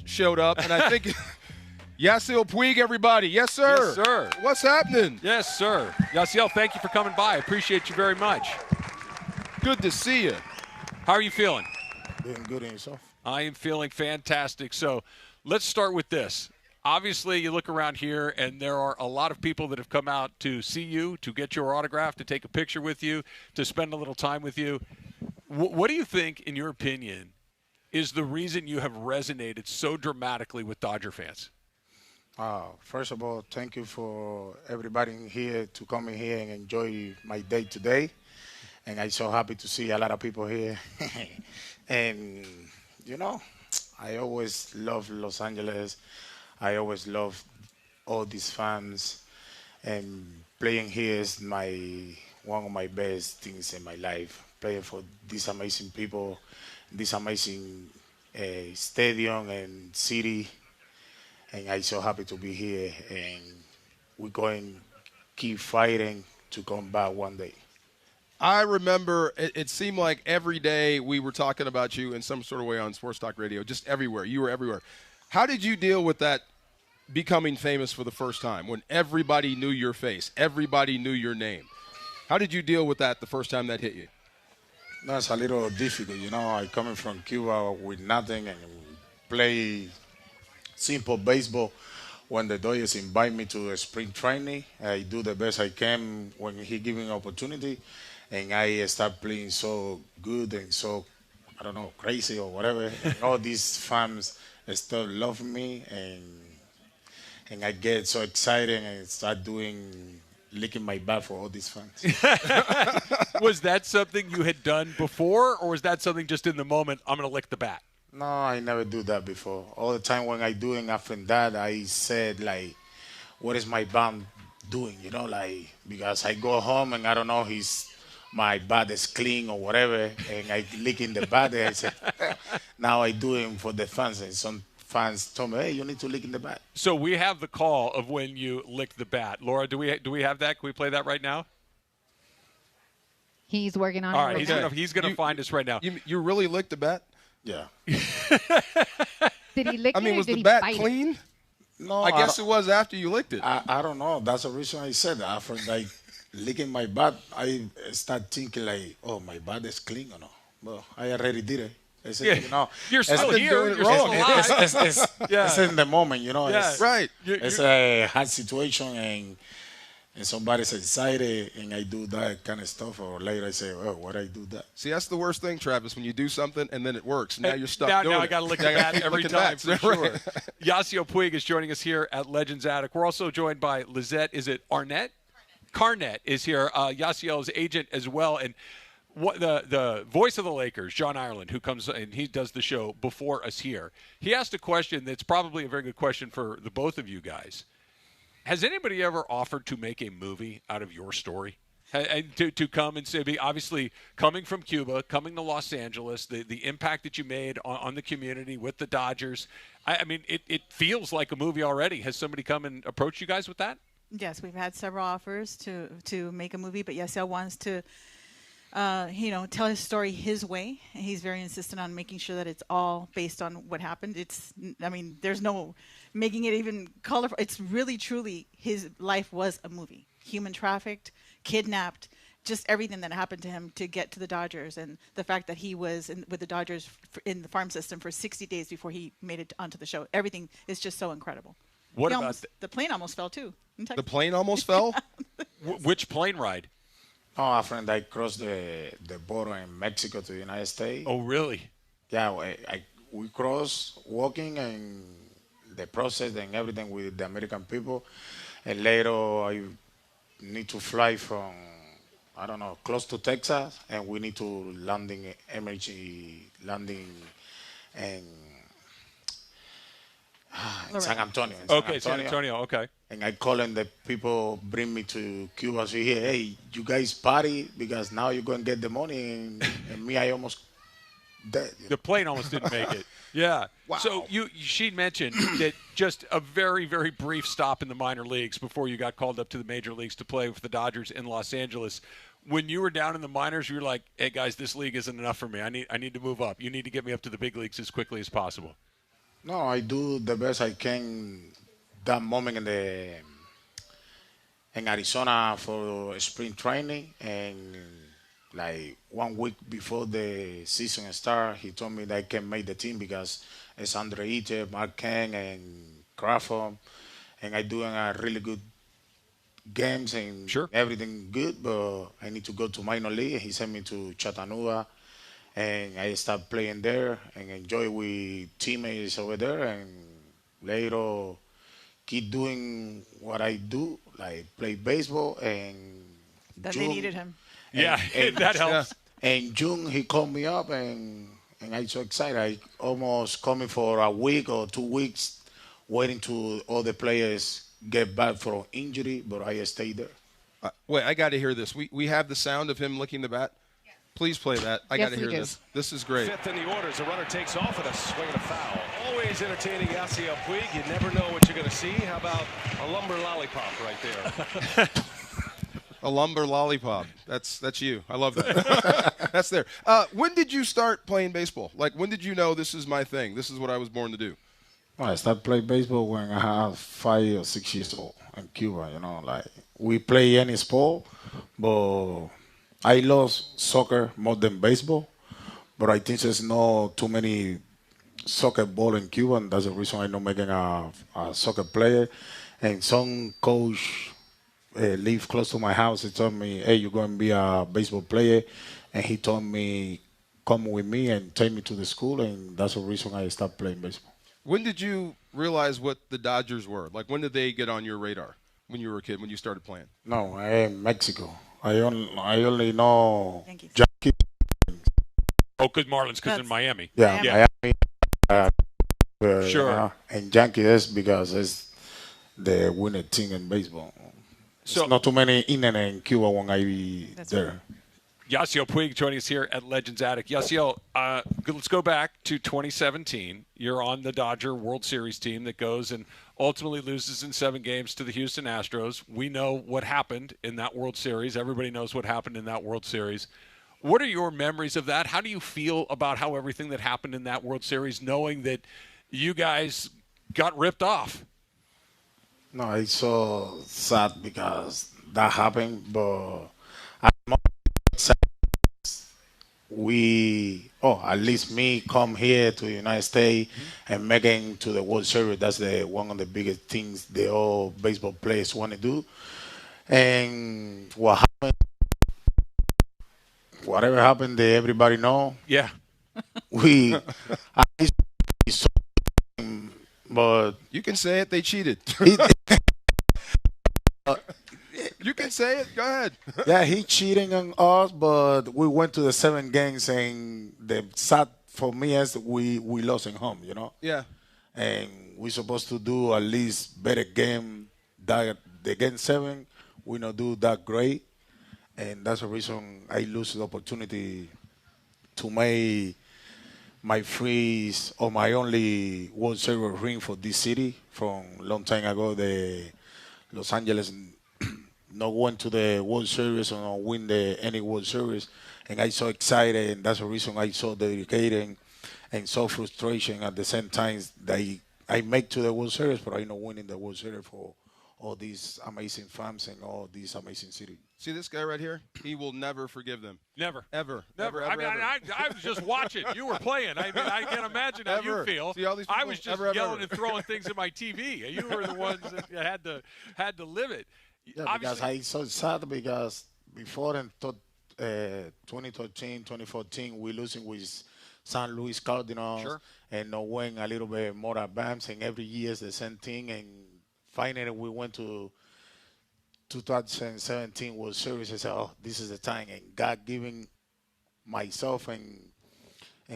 showed up, and I think Yasiel Puig, everybody. Yes, sir. Yes, sir. What's happening? Yes, sir. Yasiel, thank you for coming by. I appreciate you very much. Good to see you. How are you feeling? Doing good in yourself. I am feeling fantastic. So let's start with this. Obviously, you look around here, and there are a lot of people that have come out to see you, to get your autograph, to take a picture with you, to spend a little time with you. What do you think, in your opinion, is the reason you have resonated so dramatically with Dodger fans? First of all, thank you for everybody in here to come in here and enjoy my day today. And I'm so happy to see a lot of people here. And, I always love Los Angeles. I always love all these fans. And playing here is one of my best things in my life. Playing for these amazing people, this amazing stadium and city. And I'm so happy to be here. And we're going to keep fighting to come back one day. I remember it seemed like every day we were talking about you in some sort of way on Sports Talk Radio, just everywhere. You were everywhere. How did you deal with that becoming famous for the first time when everybody knew your face, everybody knew your name? How did you deal with that the first time that hit you? That's a little difficult. I coming from Cuba with nothing and play simple baseball. When the Dodgers invite me to a spring training, I do the best I can when he give me an opportunity. And I start playing so good and so, crazy or whatever. And all these fans start loving me, and I get so excited and start licking my butt for all these fans. Was that something you had done before, or was that something just in the moment, I'm going to lick the bat? No, I never do that before. All the time when I do it after that, I said, what is my bum doing, because I go home and I don't know my bat is clean or whatever, and I lick in the bat, and I said, now I do it for the fans, and some fans told me, hey, you need to lick in the bat. So we have the call of when you lick the bat. Laura, do we have that? Can we play that right now? He's working on it. All right, right he's gonna find us right now. You really licked the bat? Yeah. Did he lick it? Was or did the bat he bite clean? It? No, I guess it was after you licked it. I don't know. That's the reason I said that. After licking my butt, I start thinking oh, my butt is clean or no? Well, I already did it. I said, you're still been here. doing it You're wrong. still alive. It's in the moment, Yeah. It's, Right. It's a hard situation, and somebody's excited, and I do that kind of stuff, or later I say, oh, why did I do that? See, that's the worst thing, Travis, when you do something and then it works. Now you're stuck doing it. Now I got to lick the bat every time, for Right. sure. Yasiel Puig is joining us here at Legends Attic. We're also joined by Lizette. Is it Arnett? Carnett is here, Yasiel's agent as well. And what the voice of the Lakers, John Ireland, who comes and he does the show before us here, he asked a question that's probably a very good question for the both of you guys. Has anybody ever offered to make a movie out of your story? And to come and say, obviously coming from Cuba, coming to Los Angeles, the impact that you made on the community with the Dodgers. I mean, it feels like a movie already. Has somebody come and approached you guys with that? Yes, we've had several offers to make a movie, but Yasiel wants to, tell his story his way. And he's very insistent on making sure that it's all based on what happened. There's no making it even colorful. It's really, truly, his life was a movie. Human trafficked, kidnapped, just everything that happened to him to get to the Dodgers, and the fact that he was with the Dodgers in the farm system for 60 days before he made it onto the show. Everything is just so incredible. What about the plane almost fell too? The plane almost fell? Which plane ride? Oh, a friend, I crossed the border in Mexico to the United States. Oh, really? Yeah, we crossed walking and the process and everything with the American people. And later I need to fly from, close to Texas, and we need to emergency landing in San Antonio. San Antonio, okay. And I call and the people bring me to Cuba. So here, hey, you guys party because now you're going to get the money. And me, I almost dead. The plane almost didn't make it. Yeah. Wow. So she mentioned that just a very, very brief stop in the minor leagues before you got called up to the major leagues to play with the Dodgers in Los Angeles. When you were down in the minors, you were like, hey, guys, this league isn't enough for me. I need to move up. You need to get me up to the big leagues as quickly as possible. No, I do the best I can. That moment in Arizona for spring training, and like 1 week before the season start, he told me that I can make the team because it's Andre Ite, Mark Kang, and Crawford, and I doing a really good games and Sure. everything good, but I need to go to minor league. He sent me to Chattanooga, and I start playing there and enjoy with teammates over there, and later keep doing what I do, like play baseball. And Then they June, needed him. Yeah, and, that helps. and June he called me up, and I so excited. I almost coming for a week or 2 weeks, waiting to all the players get back from injury, but I stayed there. Wait, I got to hear this. We have the sound of him licking the bat. Please play that. I got Yes, to we hear do. this. This is great. Fifth in the orders. The runner takes off with a swing and a foul. Always entertaining Yasiel Puig. You never know what you're going to see. How about a lumber lollipop right there? A lumber lollipop. That's you. I love that. That's there. When did you start playing baseball? Like, when did you know this is my thing? This is what I was born to do? Well, I started playing baseball when I was 5 or 6 years old in Cuba. Like we play any sport, but I love soccer more than baseball. But I think there's not too many soccer ball in Cuba, and that's the reason I'm not making a soccer player. And some coach live close to my house. He told me, "Hey, you're going to be a baseball player," and he told me, "Come with me and take me to the school," and that's the reason I started playing baseball. When did you realize what the Dodgers were? Like, when did they get on your radar when you were a kid, when you started playing? No, I am in Mexico. I only know Yankees. Yankees. Oh, good Marlins, because in That's- Miami. Yeah, Yeah. Miami. Sure. And Yankees because it's the winning team in baseball. So- It's not too many internet in Cuba when I be That's there. Yasiel Puig joining us here at Legends Attic. Yasiel, let's go back to 2017. You're on the Dodger World Series team that goes and ultimately loses in 7 games to the Houston Astros. We know what happened in that World Series. Everybody knows what happened in that World Series. What are your memories of that? How do you feel about how everything that happened in that World Series, knowing that you guys got ripped off? No, it's so sad because that happened, but at least me come here to the United States and making to the World Series. That's one of the biggest things the all baseball players want to do. And whatever happened, everybody know. Yeah. We, but You can say it. They cheated. You can say it. Go ahead. yeah, he cheating on us. But we went to the 7 games, and the sad for me is we lost in home. Yeah. And we supposed to do at least better game that the game 7 we not do that great, and that's the reason I lose the opportunity to make my freeze or my only World Series ring for this city from long time ago. The Los Angeles not went to the World Series or not win any World Series, and I so excited, and that's the reason I so dedicated and so frustration at the same time that I make to the World Series, but I not winning the World Series for all these amazing fans and all these amazing city. See this guy right here? He will never forgive them. Never. Ever. Never. Ever, I mean, ever. I was just watching. You were playing. I mean, I can imagine how Ever. you feel. See all these I people? was just Ever, yelling ever. and throwing things at my TV. You were the ones that had to live it. Yeah, because Obviously, I so sad because before in 2013, 2014, we losing with San Luis Cardinals Sure. and no win a little bit more advanced, and every year is the same thing. And finally, we went to 2017 World Series. I said, "Oh, this is the time," and God giving myself and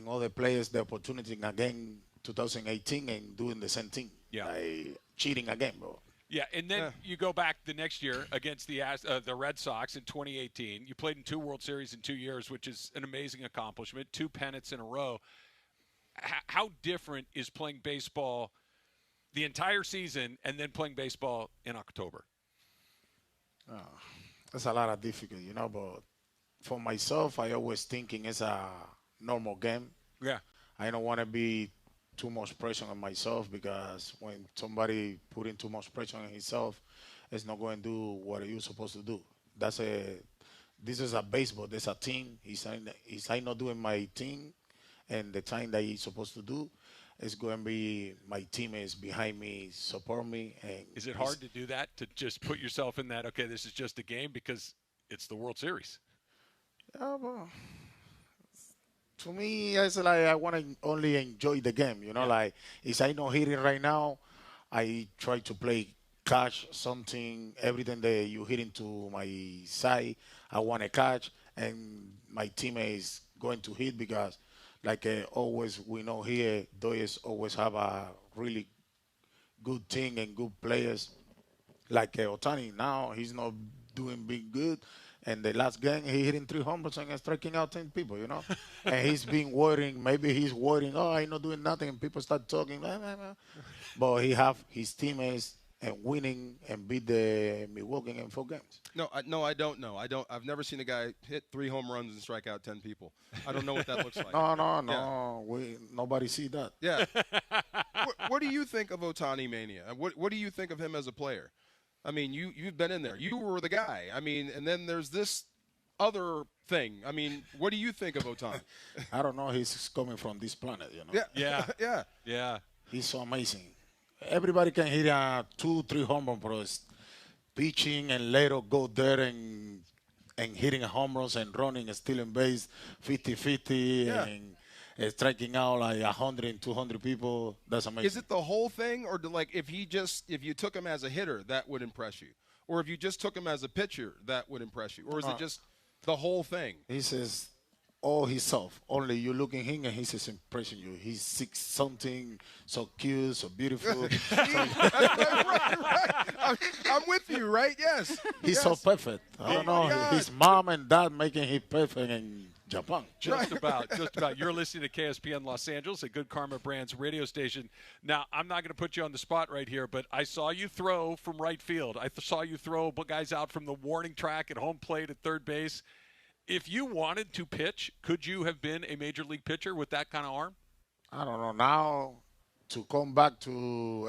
all the players the opportunity again 2018 and doing the same thing. Yeah. Like cheating again, bro. yeah. And then you go back the next year against the Red Sox in 2018. You played in 2 World Series in 2 years, which is an amazing accomplishment. 2 pennants in a row. How different is playing baseball the entire season and then playing baseball in October? That's a lot of difficult, but for myself, I always thinking it's a normal game. Yeah. I don't want to be too much pressure on myself, because when somebody putting too much pressure on himself, it's not going to do what you're supposed to do. That's a This is a baseball. There's a team. He's I not doing my thing, and the time that he's supposed to do, it's going to be my teammates behind me, support me. And Is it hard to do that, to just put yourself in that, okay, this is just a game, because it's the World Series? Well, to me, it's like I want to only enjoy the game. Like if I not hitting right now, I try to play catch something. Everything that you hit into my side, I want to catch, and my teammate is going to hit, because, like always, we know here, Dodgers always have a really good team and good players. Like Ohtani, now he's not doing big good. And the last game, he hitting 3 home runs and striking out 10 people. And he's been worrying. Maybe he's worrying, oh, I'm not doing nothing. And people start talking. Blah, blah, blah. But he have his teammates and winning and beat the Milwaukee in 4 games. No, I don't know. I've never seen a guy hit 3 home runs and strike out 10 people. I don't know what that looks like. No. Nobody see that. Yeah. What do you think of Ohtani mania? What do you think of him as a player? I mean, you've been in there. You were the guy. I mean, and then there's this other thing. I mean, what do you think of Ohtani? I don't know. He's coming from this planet. Yeah. Yeah. He's so amazing. Everybody can hit 2-3 home runs, but it's pitching and later go there and hitting home runs and running and stealing base 50-50 and striking out like 100 and 200 people. That's amazing. Is it the whole thing, or if you took him as a hitter, that would impress you? Or if you just took him as a pitcher, that would impress you? Or is it just the whole thing? He says all himself. Only you look at him and he's just impressing you. He's 6-something, so cute, so beautiful. Right. I'm with you, right? Yes. He's so perfect. I don't know. His mom and dad making him perfect in Japan. Just about. You're listening to KSPN Los Angeles, a Good Karma Brands radio station. Now, I'm not going to put you on the spot right here, but I saw you throw from right field. I saw you throw guys out from the warning track at home plate at third base. If you wanted to pitch, could you have been a major league pitcher with that kind of arm? I don't know. Now, to come back to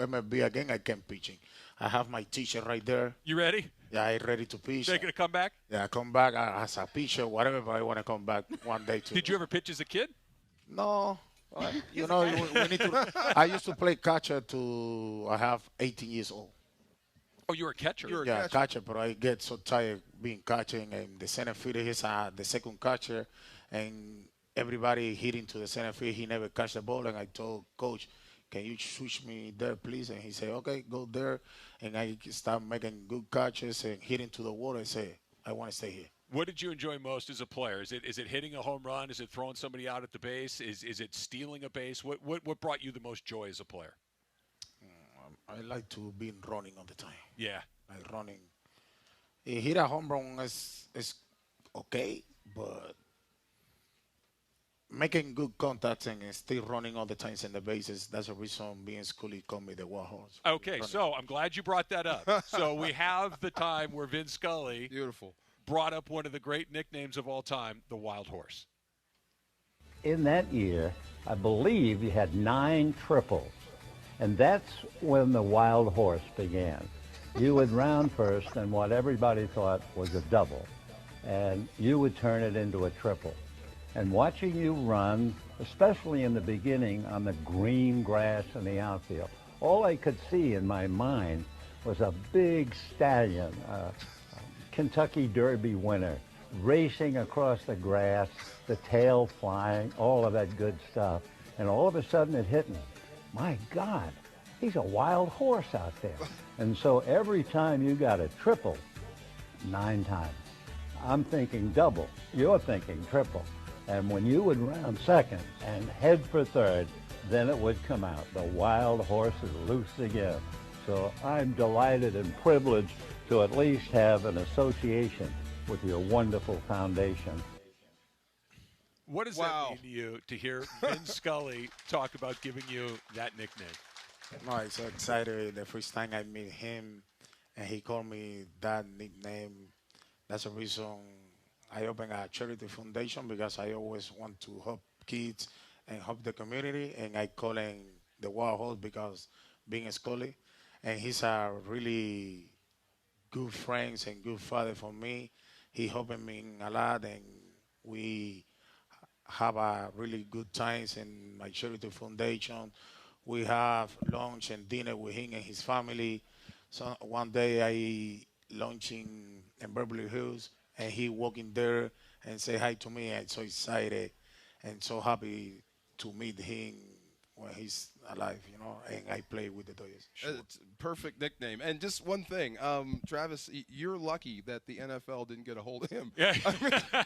MLB again, I can pitching. I have my T-shirt right there. You ready? Yeah, I'm ready to pitch. Making a comeback? Yeah, come back as a pitcher, whatever, but I want to come back one day too. Did you ever pitch as a kid? No. We need to. I used to play catcher I have 18 years old. Oh, you were a catcher? Catcher, but I get so tired being catching, and the center fielder is the second catcher, and everybody hitting to the center field. He never catch the ball, and I told coach, can you switch me there, please? And he said, okay, go there. And I start making good catches and hitting to the wall and say, I want to stay here. What did you enjoy most as a player? Is it hitting a home run? Is it throwing somebody out at the base? Is it stealing a base? What brought you the most joy as a player? I like to be running all the time. Yeah. Like running. Hit a home run is okay, but making good contacts and still running all the times in the bases, that's the reason Vin Scully called me the Wild Horse. Okay, so I'm glad you brought that up. So we have the time where Vin Scully brought up one of the great nicknames of all time, the Wild Horse. In that year, I believe you had 9 triples. And that's when the Wild Horse began. You would round first, and what everybody thought was a double. And you would turn it into a triple. And watching you run, especially in the beginning on the green grass in the outfield, all I could see in my mind was a big stallion, a Kentucky Derby winner, racing across the grass, the tail flying, all of that good stuff. And all of a sudden it hit me. My God, he's a wild horse out there. And so every time you got a triple, 9 times. I'm thinking double, you're thinking triple. And when you would round second and head for third, then it would come out. The wild horse is loose again. So I'm delighted and privileged to at least have an association with your wonderful foundation. What does that mean to you to hear Vin Scully talk about giving you that nickname? No, I'm so excited. The first time I met him and he called me that nickname, that's the reason I opened a charity foundation, because I always want to help kids and help the community. And I call him the Wild Horse because Vin Scully, and he's a really good friend and good father for me. He helping me a lot, and we have a really good times in my charity foundation. We have lunch and dinner with him and his family. So one day I launching in Beverly Hills, and he walking there and say hi to me. I'm so excited and so happy to meet him when he's alive, and I play with the Dodgers. Sure. It's a perfect nickname. And just one thing, Travis, you're lucky that the NFL didn't get a hold of him. Yeah.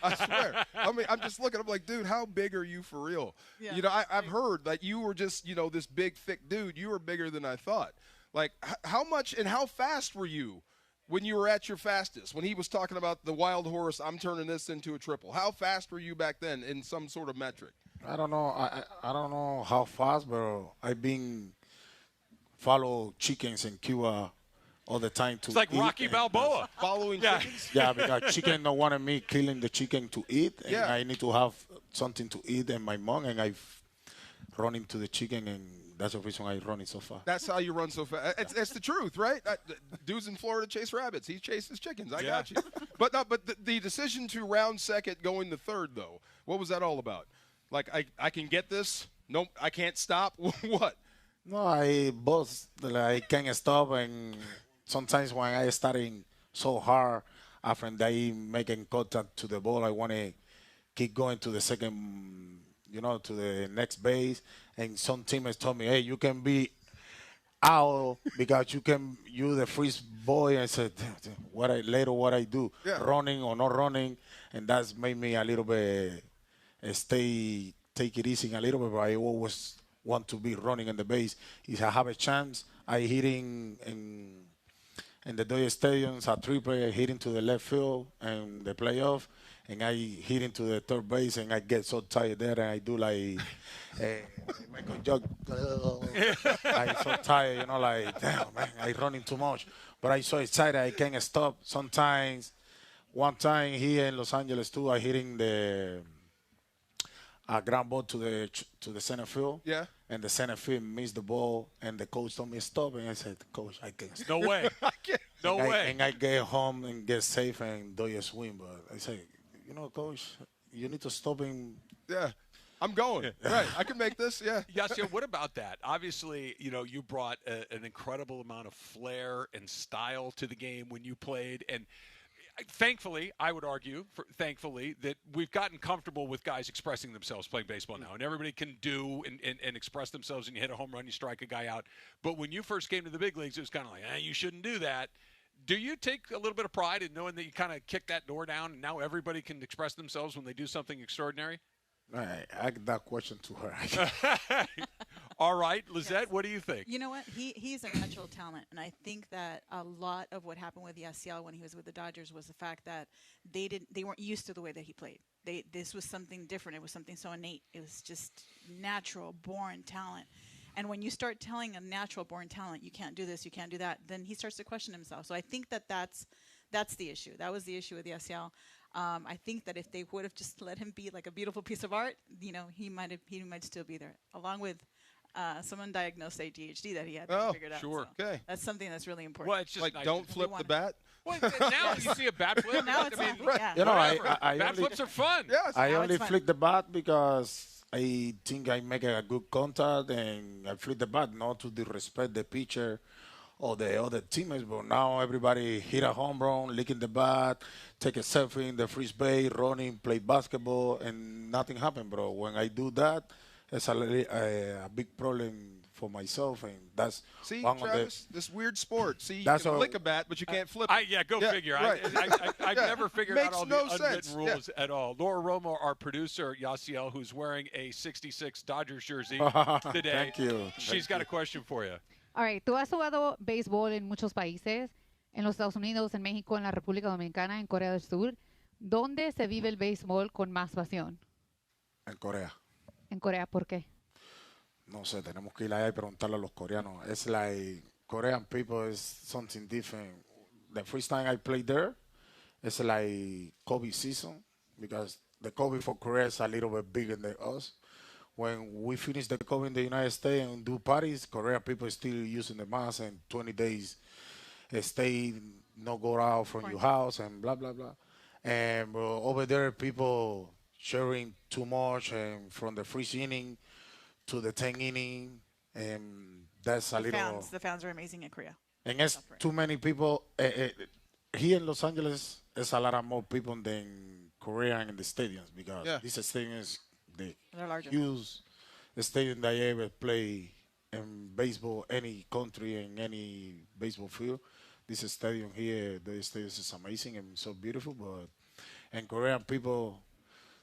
I swear. I'm just looking. I'm like, dude, how big are you for real? Yeah. I've heard that you were just, this big, thick dude. You were bigger than I thought. Like, how much and how fast were you when you were at your fastest? When he was talking about the wild horse, I'm turning this into a triple. How fast were you back then in some sort of metric? I don't know. I don't know how fast, but I've been follow chickens in Cuba all the time to It's like eat Rocky Balboa. Following chickens? Yeah, because chicken don't want me killing the chicken to eat. And Yeah. I need to have something to eat and my mom, and I've run into the chicken, and that's the reason I run it so far. That's how you run so fast. It's the truth, right? Dudes in Florida chase rabbits. He chases chickens. I got you. But the decision to round second, going to third, though, what was that all about? Like, I can get this. Nope, I can't stop. What? No, I both I can't stop, and sometimes when I starting so hard, after I making contact to the ball, I want to keep going to the second, to the next base. And some teammates told me, hey, you can be out because you the freeze boy. I said, what I do, running or not running, and that's made me a little bit take it easy a little bit. But I always want to be running in the base. If I have a chance, I hitting in the Dodger Stadiums a triple, hitting to the left field and the playoff, and I hit into the third base, and I get so tired there, and I do like Michael jog. I'm so tired, like, damn, man, I running too much. But I'm so excited, I can't stop. Sometimes, one time here in Los Angeles too, I hitting a ground ball to the center field. Yeah. And the center field missed the ball, and the coach told me stop, and I said, Coach, I can't stop. No way. No way. And I get home and get safe, and Dodgers win. But I say, Coach, you need to stop him. Yeah. I'm going. Right. I can make this. Yeah. Yasiel, what about that? Obviously, you brought an incredible amount of flair and style to the game when you played. And thankfully, I would argue, that we've gotten comfortable with guys expressing themselves playing baseball now. And everybody can do and express themselves, and you hit a home run, you strike a guy out. But when you first came to the big leagues, it was kind of like, you shouldn't do that. Do you take a little bit of pride in knowing that you kind of kicked that door down and now everybody can express themselves when they do something extraordinary? I ask that question to her. All right, Lizette, what do you think? You know what? He's a natural talent, and I think that a lot of what happened with Yasiel when he was with the Dodgers was the fact that they weren't used to the way that he played. This was something different. It was something so innate. It was just natural, born talent. And when you start telling a natural born talent, you can't do this, you can't do that, then he starts to question himself. So I think that's the issue. That was the issue with Yasiel. I think that if they would have just let him be like a beautiful piece of art, he might still be there, along with someone diagnosed ADHD that he had to figure it out. Sure. So Okay. that's something that's really important. Well, it's just Like, nice don't flip the bat. Well, now you see a bat flip. Now it's fun, yeah. I bat only, flips are fun. Yes. I Now only it's fun. flick the bat because I think I make a good contact, and I flick the bat not to disrespect the pitcher or the other teammates. But now everybody hit a home run, licking the bat, take a selfie in the free base, running, play basketball, and nothing happened, bro. When I do that, it's a big problem for myself, and that's See, one Travis, this weird sport. See, you That's can a- lick a bat, but you can't flip it. Go figure. Right. I've Yeah. never figured out Makes all no the unwritten sense. rules at all. Laura Romo, our producer, Yasiel, who's wearing a 66 Dodgers jersey today. Thank you. She's got a question for you. All right, tú has jugado béisbol en muchos países, en los Estados Unidos, en México, en la República Dominicana, en Corea del Sur. ¿Dónde se vive el béisbol con más pasión? En Corea. En Corea, ¿por qué? No sé, tenemos que ir allá y preguntarle a los coreanos. It's like Korean people is something different. The first time I played there, it's like COVID season because the COVID for Korea is a little bit bigger than us. when we finish the COVID in the United States and do parties, Korean people still using the mask and 20 days stay, no go out from your house and blah, blah, blah. And over there, people sharing too much and from the first inning to the 10th inning. And that's a little... The fans are amazing in Korea. And it's too many people. Here in Los Angeles, there's a lot of more people than Korea in the stadiums because these stadiums, the huge stadium that you ever play in baseball, any country in any baseball field. This stadium here, the stadium is amazing and so beautiful. But and Korean people,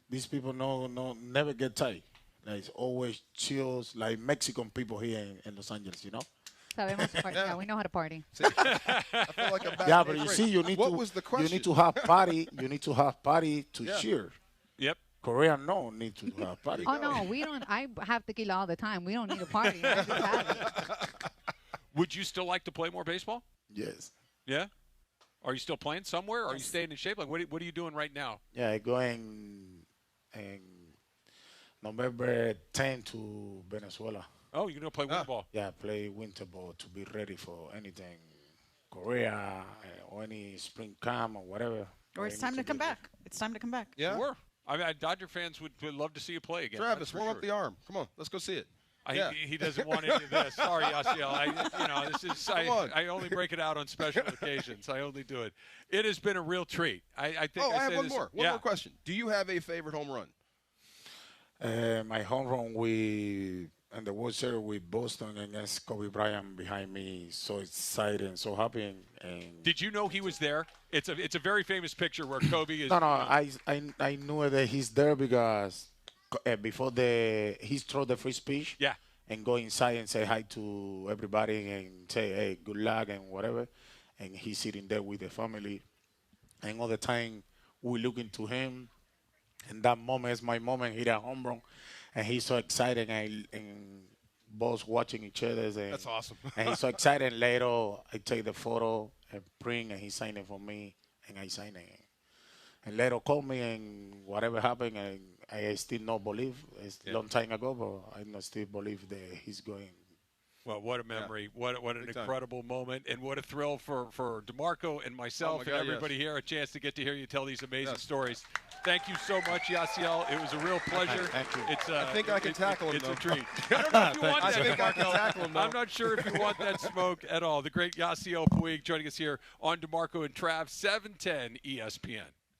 these people never get tired. Like it's always chills, like Mexican people here in Los Angeles, you know. Sabemos party. Yeah, we know how to party. I feel like I'm back Yeah, in but you eighth see, grade. What was the question? You need to have party. You need to have party to cheer. Yep. Korean need to have party. Oh no, we don't. I have tequila all the time. We don't need a party. I just have it. Would you still like to play more baseball? Yes. Yeah. Are you still playing somewhere? Are you staying in shape? Like, what are you doing right now? Yeah, I go in November 10 to Venezuela. Oh, you're going to play winter ball? Yeah, play winter ball to be ready for anything, Korea or any spring camp or whatever. Or it's time to come back. It's time to come back. Yeah. Sure. I mean, Dodger fans would love to see you play again. Travis, warm up the arm. Come on, let's go see it. He doesn't want any of this. Sorry, Yasiel. This is I only break it out on special occasions. I only do it. It has been a real treat. I think. I have one more. One more question. Do you have a favorite home run? My home run in the World Series with Boston against Kobe Bryant behind me. So excited, so happy. And did you know he was there? It's a very famous picture where Kobe is. No, I knew that he's there because before he throw the free speech. Yeah. And go inside and say hi to everybody and say, hey, good luck and whatever. And he's sitting there with the family. And all the time we looking to him. And that moment is my moment. Hit a home run. And he's so excited and both watching each other. And, that's awesome. And he's so excited. And later I take the photo and print and he signed it for me. And I signed it. And later call me and whatever happened. And I still not believe. It's a long time ago, but I not still believe that he's going. Well, what a memory. Yeah. What an incredible moment. And what a thrill for D'Marco and myself and everybody here, a chance to get to hear you tell these amazing stories. Thank you so much, Yasiel. It was a real pleasure. Thank you. I think I can tackle him, It's though. a treat. I don't know if you want that, I think I can D'Marco. tackle him, though. I'm not sure if you want that smoke at all. The great Yasiel Puig joining us here on D'Marco and Trav, 710 ESPN.